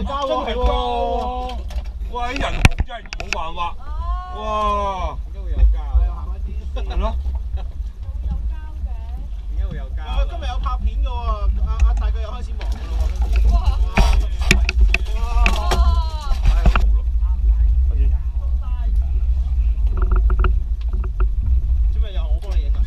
係膠真係膠喎！哇！啲人紅真係冇辦法。哇！點解會有膠？係咯。點解會有膠？今日有拍片嘅喎，阿大哥又開始忙嘅咯喎，跟住。哇！唉，好無咯。快啲。做咩又我幫你影啊？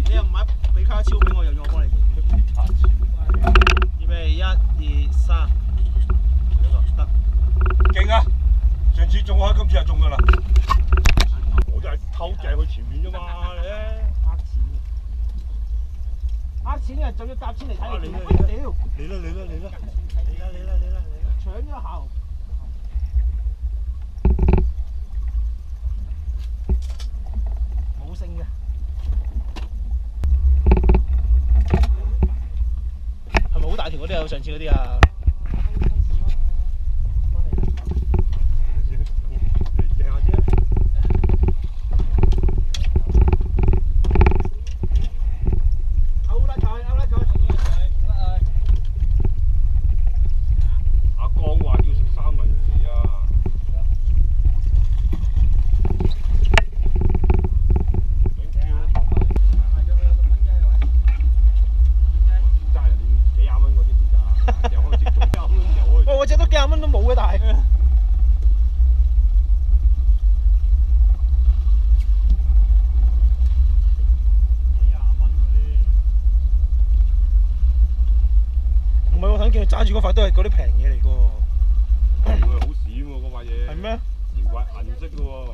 你又唔買比卡超俾我，又要我幫你影？預備1、2、3，得。勁啊！上次中開，今次就中㗎啦。我就係偷鏡去前面啫嘛，你呃錢嘅，仲要夾錢嚟睇你。屌！嚟啦！搶咗後。冇性嘅。係咪好大條嗰啲啊？上次嗰啲啊？我隻都幾廿蚊都冇嘅，但係唔係我睇見佢揸住嗰塊都係嗰啲平嘢嚟㗎喎。好閃喎嗰塊嘢。係咩？條塊銀色嘅喎。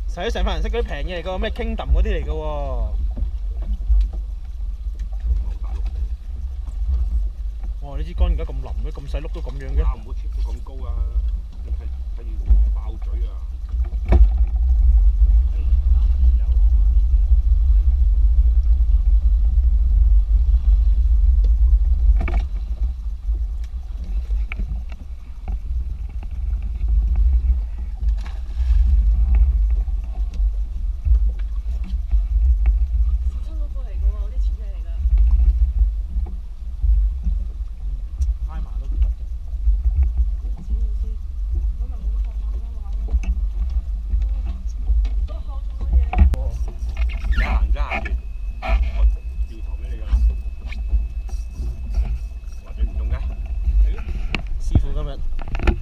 使咗成塊銀色嗰啲平嘢嚟㗎喎，咩 Kingdom 嗰啲嚟㗎喎。哇！呢支竿而家咁腍嘅，咁細碌都咁樣嘅。唔好切到咁高啊！睇住爆嘴啊！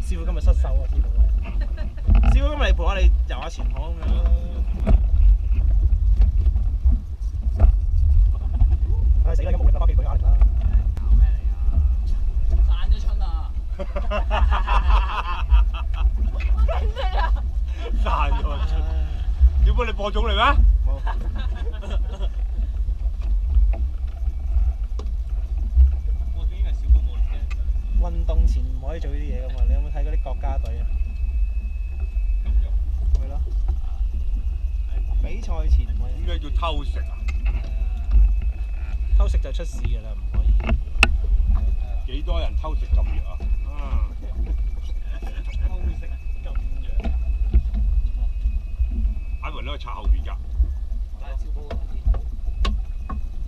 師傅今日失手啊！師傅今日嚟陪我哋遊下前河咁樣咯。唉死啦！而家冇力啦，翻屋企舉下力啦。搞咩嚟啊？散咗春啊！散咗春，點解你播種嚟咩？冇。運動前唔可以做呢啲嘢噶嘛？你有冇睇嗰啲國家隊啊？係咯。比賽前唔可以。點解叫偷食啊？偷食就出事㗎啦，唔可以。幾多人偷食咁藥啊？偷食咁樣。擺埋喺插後邊㗎。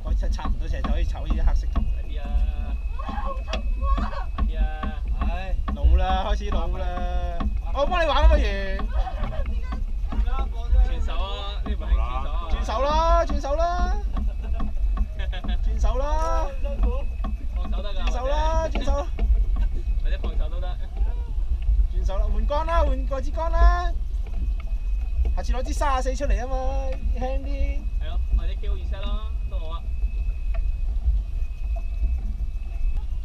我插唔到成，就可以炒呢啲黑色同嗰啲啊。唉，老啦，開始老啦。我幫你玩啊，不如。轉手啊！呢個係轉手啊！轉手啦！轉手啦！放手得㗎。轉手啦！轉手。或者放手都得。轉手啦！換竿啦！換過支竿啦！下次攞支34出嚟啊嘛，輕啲。係咯，或者 KO 2set咯，都好啊。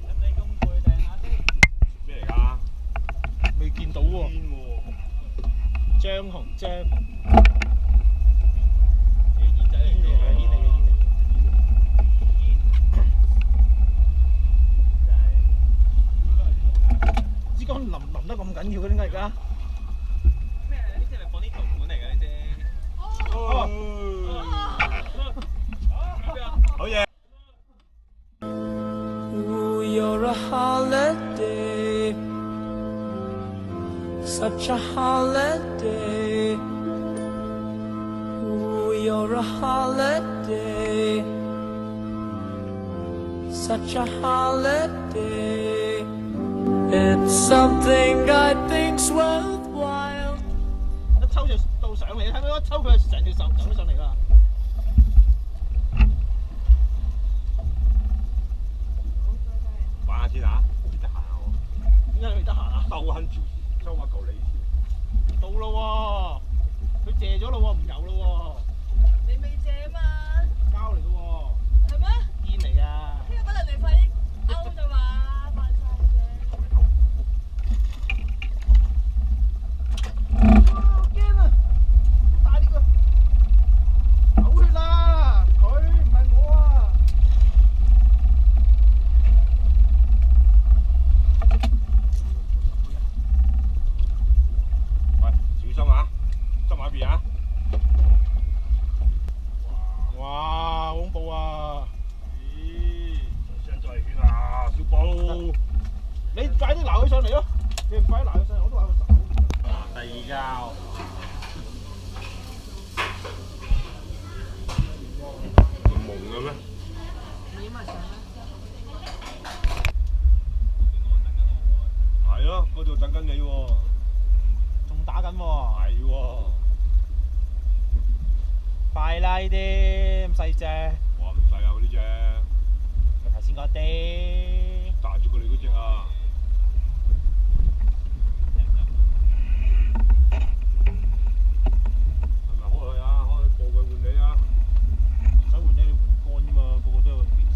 咁你咁攰訂下先。咩嚟㗎？未見到喎。煙喎。張紅張。啲煙仔嚟嘅。煙嚟嘅。支竿淋得咁緊要嘅點解而家？咩？呢隻係咪放啲球盤嚟嘅呢隻？好嘢。You're a holiday, such a holiday. Ooh, you're a holiday, such a holiday. It's something I think's worthwhile. 一抽就到上嚟，睇唔睇？一抽佢就成條手走咗上嚟啦。玩下先嚇，你得閒啊我。點解你得閒啊？兜撚住，收下嚿你先。到咯喎，佢借咗咯喎，唔有咯你未借嘛？喎，膠嚟嘅喎，係咩？堅嚟㗎。呢個等人哋快啲勾咋嘛，扮晒嘅。哇！驚啊！大力啊！嘔血啦！佢唔係我啊！喂，小心啊！執埋邊啊！哇！好恐怖啊！咦，聲再血啊，小寶！你快啲撈佢上嚟咯！你唔快啲撈佢上嚟，我都話佢走。第二交。蒙嘅咩？係咯，嗰度等緊你喎。仲打緊喎，係喎。快啦呢啲咁細隻，哇，唔使啊嗰啲只，咪頭先嗰啲。打住佢哋嗰只啊！係咪開佢啊？開佢報佢換你啊！唔使換啫，你換乾啫嘛，個個都有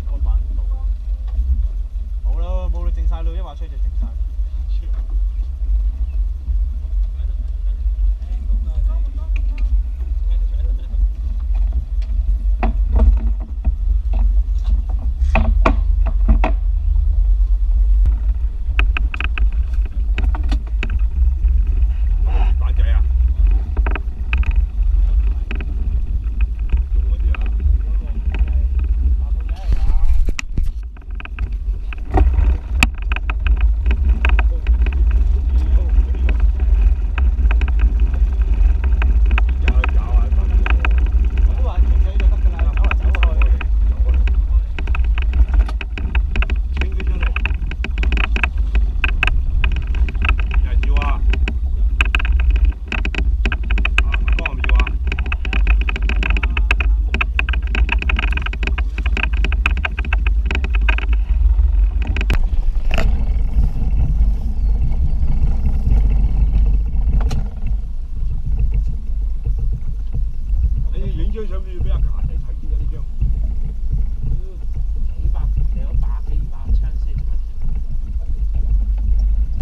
乾板度。好啦，冇你淨晒啦，一話吹就淨晒。板仔啊！用嗰啲啊！我都話傾水就得㗎啦，走嚟走去。清佢出嚟，有人要啊！阿哥係咪要啊？你影張相要俾阿卡仔睇先啊！呢張。幾百有100幾200槍先，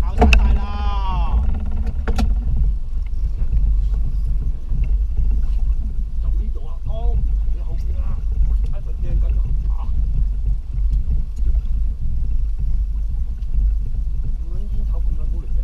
爆散晒啦！就呢度啊，哥，你後邊啊，喺度掟緊啊！咁煙頭咁撚高嚟嘅。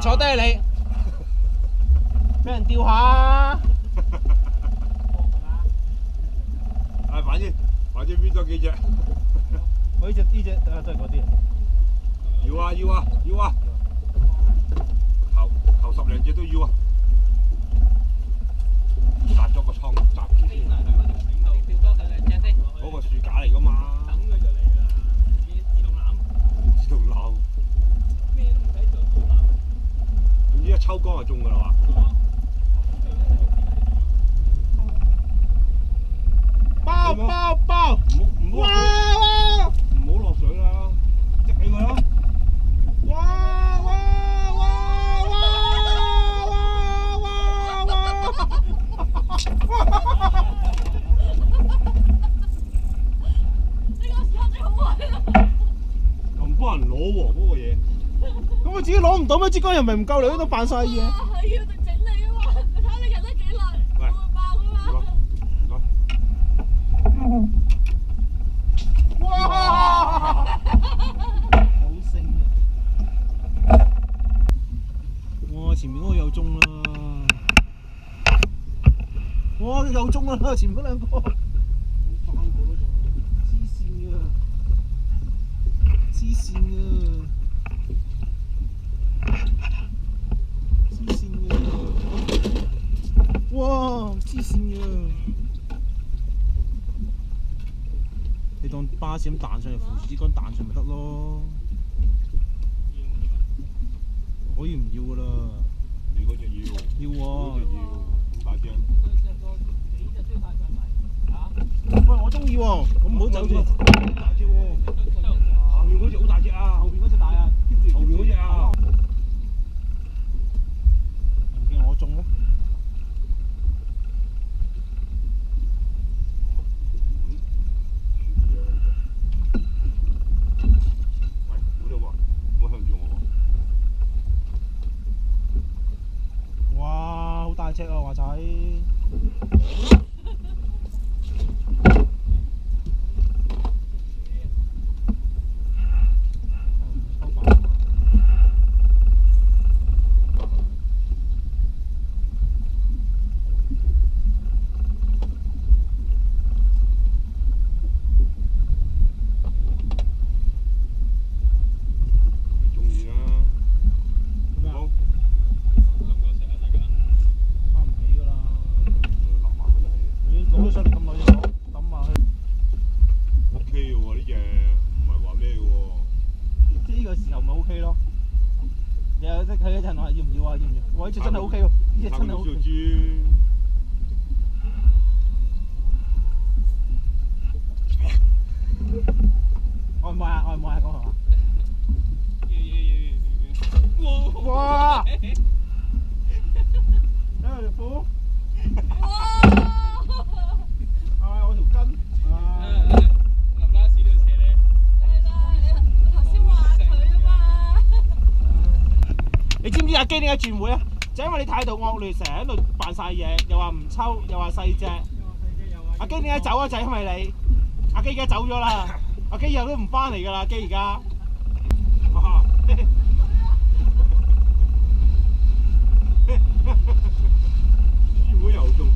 坐低啊你，俾人吊下啊！啊，反正邊咗幾隻？我呢只啊都係嗰啲。要啊要啊要啊！頭10零隻都要啊！殺咗個倉閘住先。嗰個樹架嚟㗎嘛。等佢就嚟啦，自動攬。自動撈。咩都唔使做，自動攬。總之一抽乾就中㗎啦嘛。包包包！唔好落水啦，積起佢啦。哇哇哇哇哇哇哇！呢個時候最好玩啦！又唔幫人攞喎嗰個嘢。咁我自己攞唔到咩？支竿又咪唔夠你都扮晒嘢。係要整你啊嘛！你睇下你忍得幾耐，會爆噶嘛？哇！好聲啊！哇！前面嗰個又中啦！哇！又中啦！前面嗰兩個。翻過嗰個，黐線啊！黐線啊！黐線啊！哇！黐線啊！你當巴士咁彈上嚟，扶住支竿彈上咪得咯？可以唔要噶啦？你嗰隻要。要喎。嗰隻要，咁大隻。喂，我中意喎，咁唔好走住。大隻喎，後面嗰隻好大隻啊！後邊嗰隻大啊，接住。後面嗰隻啊！唔見我中咩？喂，嗰度喎，唔好向住我喎。哇，好大隻啊，華仔！睇一陣話要唔要啊？要唔要？哇！呢隻真係 OK 喎，呢隻真係 OK。愛唔愛啊？愛唔愛啊？講係嘛？哇！睇下條褲。哇！我條筋。林拉屎都要射你。係啦，你頭先話佢啊嘛。你知唔知阿基點解轉會啊？就因為你態度惡劣，成日喺度扮晒嘢，又話唔抽，又話細隻。阿基點解走啊？就係因為你。阿基而家走咗啦，阿基以後都唔翻嚟㗎啦，阿基而家。師妹又中。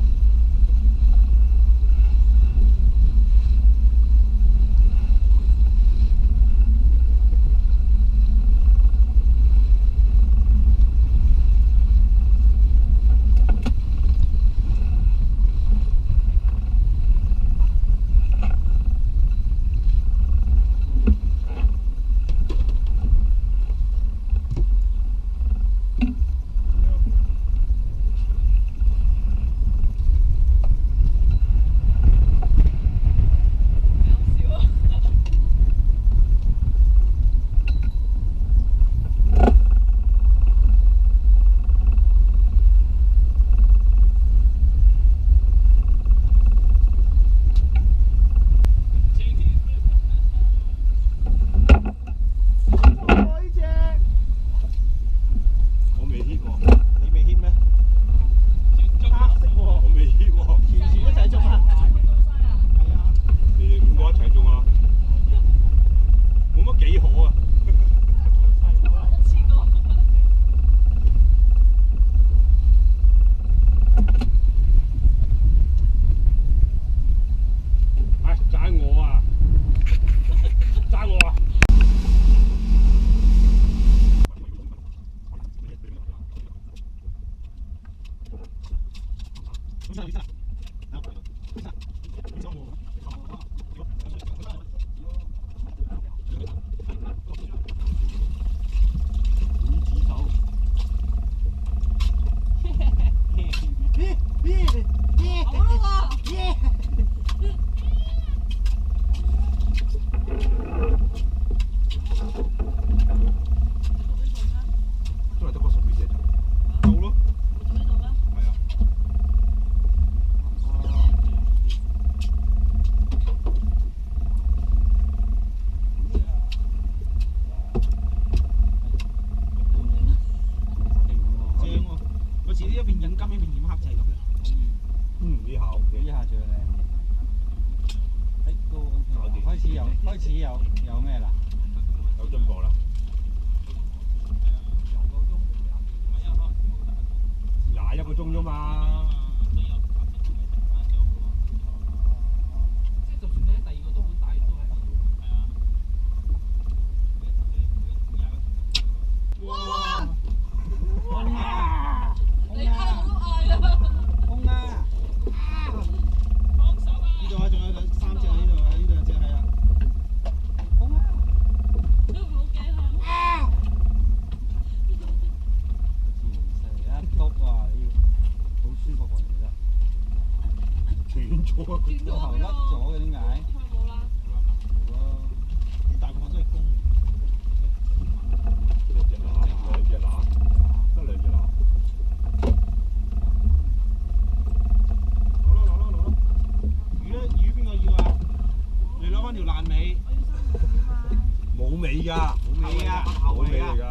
有咩啦？有進步啦。21個鐘啫嘛。即係就算你喺第二個島本打完都係。哇！空啊！你嗌我都嗌啊！空啊！放手啊！呢度啊，仲有3隻啊，呢度啊，呢度有隻係啊。空啊！都唔好驚啊！一篤啊！要好舒服喎，其實。斷咗啊！轉個頭甩咗嘅點解？係咪冇啦？啲大部分都係公。一隻乸，兩隻乸，得兩隻乸。攞啦！魚邊個要啊？你攞翻條爛尾。我要生魚啊嘛！冇尾㗎，冇尾㗎冇尾嚟㗎。